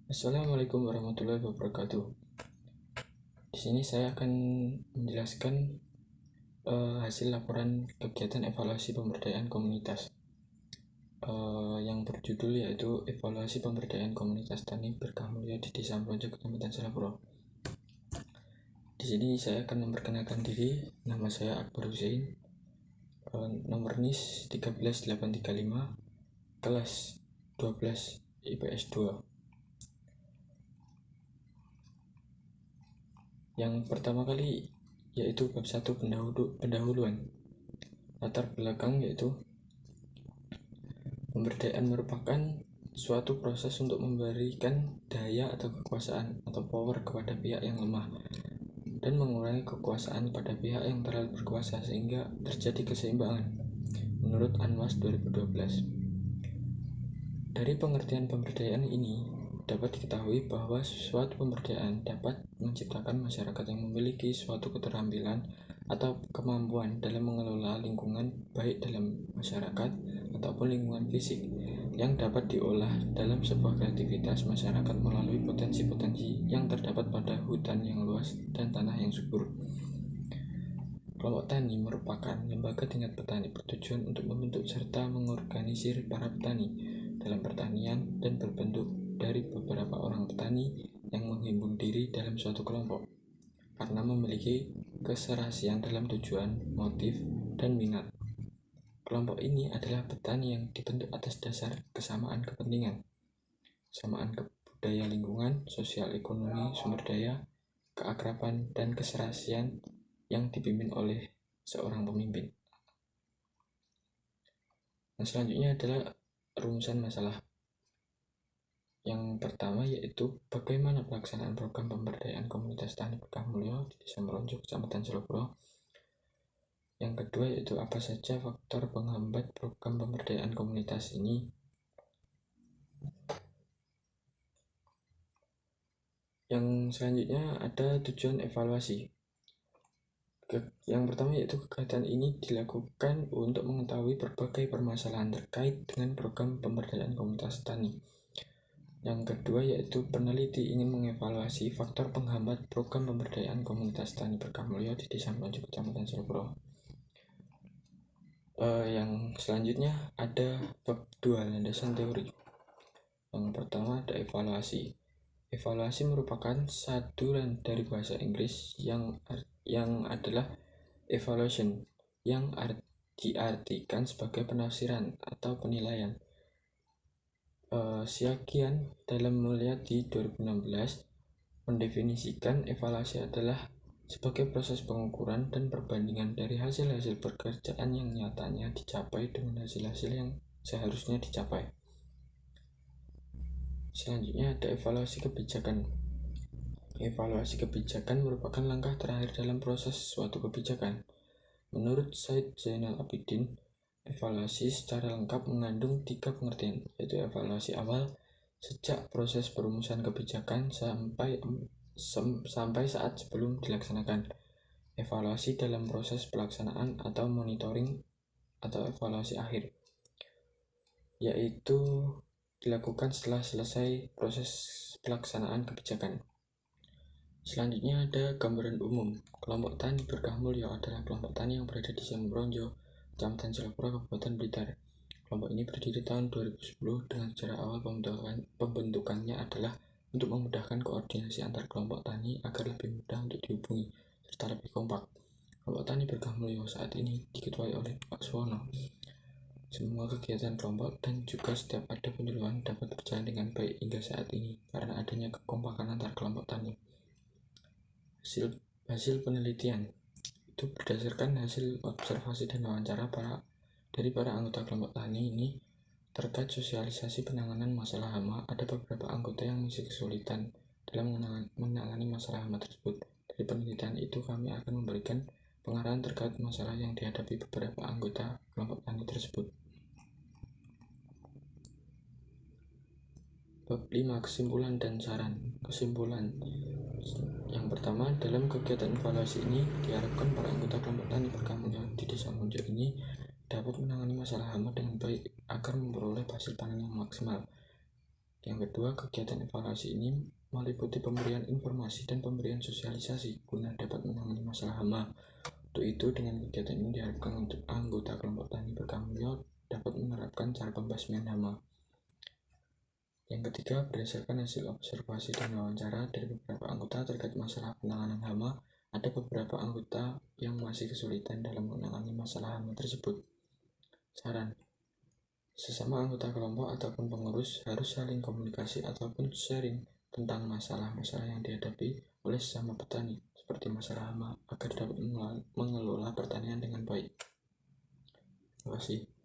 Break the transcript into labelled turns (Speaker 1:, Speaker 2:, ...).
Speaker 1: Assalamualaikum warahmatullahi wabarakatuh. Di sini saya akan menjelaskan hasil laporan kegiatan evaluasi pemberdayaan komunitas yang berjudul yaitu evaluasi pemberdayaan komunitas tani berkah mulia di Desa Mronjo, Kecamatan Selapuro. Di sini saya akan memperkenalkan diri. Nama saya Akbar Hussein, nomor NIS 13835, kelas 12 IPS 2. Yang pertama kali yaitu bab 1 pendahuluan. Latar belakang yaitu pemberdayaan merupakan suatu proses untuk memberikan daya atau kekuasaan atau power kepada pihak yang lemah dan mengurangi kekuasaan pada pihak yang terlalu berkuasa sehingga terjadi keseimbangan menurut Anwas 2012. Dari pengertian pemberdayaan ini dapat diketahui bahwa suatu pemberdayaan dapat menciptakan masyarakat yang memiliki suatu keterampilan atau kemampuan dalam mengelola lingkungan baik dalam masyarakat ataupun lingkungan fisik yang dapat diolah dalam sebuah kreativitas masyarakat melalui potensi-potensi yang terdapat pada hutan yang luas dan tanah yang subur. Kelompok tani merupakan lembaga tingkat petani bertujuan untuk membentuk serta mengorganisir para petani dalam pertanian dan berbentuk dari beberapa orang petani yang menghimpun diri dalam suatu kelompok karena memiliki keserasian dalam tujuan, motif, dan minat. Kelompok ini adalah petani yang dibentuk atas dasar kesamaan kepentingan, kesamaan budaya lingkungan, sosial ekonomi, sumber daya, keakraban, dan keserasian yang dipimpin oleh seorang pemimpin. Nah, selanjutnya adalah rumusan masalah. Yang pertama yaitu bagaimana pelaksanaan program pemberdayaan komunitas tani berkah mulia di Desa Mronjo, Kecamatan Selapuro. Yang kedua yaitu apa saja faktor penghambat program pemberdayaan komunitas ini. Yang selanjutnya ada tujuan evaluasi. Yang pertama yaitu kegiatan ini dilakukan untuk mengetahui berbagai permasalahan terkait dengan program pemberdayaan komunitas tani. Yang kedua yaitu peneliti ingin mengevaluasi faktor penghambat program pemberdayaan komunitas tani berkah mulia di Desa Mronjo, Kecamatan Selapuro. Yang selanjutnya ada bab 2 landasan teori. Yang pertama ada evaluasi. Evaluasi merupakan saduran dari bahasa Inggris yang adalah evaluation, yang diartikan sebagai penafsiran atau penilaian. Siagian dalam melihat di 2016 mendefinisikan evaluasi adalah sebagai proses pengukuran dan perbandingan dari hasil-hasil pekerjaan yang nyatanya dicapai dengan hasil-hasil yang seharusnya dicapai. Selanjutnya ada evaluasi kebijakan. Evaluasi kebijakan merupakan langkah terakhir dalam proses suatu kebijakan. Menurut Said Zainal Abidin, evaluasi secara lengkap mengandung 3 pengertian, yaitu evaluasi awal sejak proses perumusan kebijakan sampai saat sebelum dilaksanakan, evaluasi dalam proses pelaksanaan atau monitoring, atau evaluasi akhir, yaitu dilakukan setelah selesai proses pelaksanaan kebijakan. Selanjutnya ada gambaran umum. Kelompok tani berkah mulia adalah kelompok tani yang berada di Desa Mronjo, Kecamatan Selapuro, Kabupaten Blitar. Kelompok ini berdiri tahun 2010 dengan sejarah awal pembentukannya adalah untuk memudahkan koordinasi antar kelompok tani agar lebih mudah untuk dihubungi serta lebih kompak. Kelompok tani berkah mulia saat ini diketuai oleh Pak Suwono. Semua kegiatan kelompok dan juga setiap ada penyuluhan dapat berjalan dengan baik hingga saat ini karena adanya kekompakan antar kelompok tani. Hasil penelitian itu berdasarkan hasil observasi dan wawancara dari para anggota kelompok tani ini terkait sosialisasi penanganan masalah hama. Ada beberapa anggota yang masih kesulitan dalam menangani masalah hama tersebut. Dari penelitian itu kami akan memberikan pengarahan terkait masalah yang dihadapi beberapa anggota kelompok tani tersebut. Bab 5 kesimpulan dan saran. Kesimpulan yang pertama, dalam kegiatan evaluasi ini diharapkan para anggota kelompok tani berkah mulia di Desa Mronjo ini dapat menangani masalah hama dengan baik agar memperoleh hasil panen yang maksimal. Yang kedua, kegiatan evaluasi ini meliputi pemberian informasi dan pemberian sosialisasi guna dapat menangani masalah hama. Untuk itu, dengan kegiatan ini diharapkan untuk anggota kelompok tani bertanggung jawab dapat menerapkan cara pembasmian hama. Yang ketiga, berdasarkan hasil observasi dan wawancara dari beberapa anggota terkait masalah penanganan hama, ada beberapa anggota yang masih kesulitan dalam menangani masalah hama tersebut. Saran: sesama anggota kelompok ataupun pengurus harus saling komunikasi ataupun sharing tentang masalah-masalah yang dihadapi oleh sesama petani, seperti masalah hama, agar dapat mengelola pertanian dengan baik. Terima kasih.